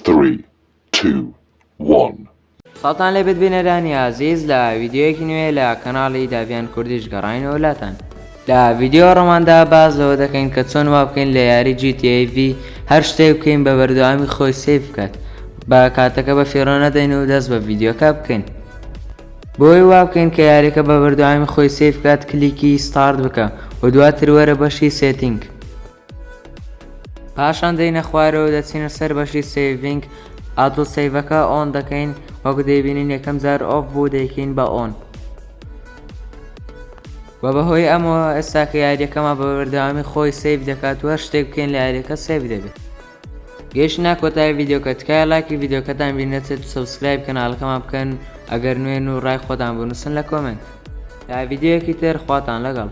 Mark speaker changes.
Speaker 1: 3, 2, 1.
Speaker 2: ساڵتان لێ ببینەرانی عزیز لە ڤیددیۆیەکی نوێ لە کەناڵی داڤیان کوردیش گەڕاینەوە لاتان. لە ڤیددیۆ ڕۆماندا باز لەوە دەکەین کە چۆن وا بکەین لە یاری GTA V هەر شتێک بکەین بە بەردەوامی خۆی سیف بکات بە کاتەکە بە فێڕۆ نەدەین و دەست بە ڤیددیۆکە بکەین. بۆی وا بکەین کە یاریەکە بە بەردەوامی خۆی سیف بکات کلیکی ستارت بکە و دواتر وەرە بەشی سێتینگ. پاشان دەینە خوارەوە دەچینە سەر بەشی سێڤینگ. ئاتۆ سەیڤەکە ئۆن دەکەین وەکو دەیبینین یەکەم جار ئۆف بوو دەیکەین بە ئۆن. و بەهۆی ئەمەوە ئێستا کە یاریەکەمە بە بەردەوامی خۆی سیف دەکات و هەر شتێک بکەین لە یاریەکە سیف دەبێت. گەیشتنە کۆتایی ڤیددیۆکە تکایە لایکی ڤیددیۆکەتان بینێتێت و سەبسکرایب کەناڵەکەمان بکەن ئەگەر نوێن و ڕای خۆتان بنووسن لە کۆمنت. تا ڤیددیۆیەکی تر خواتان لەگەڵ.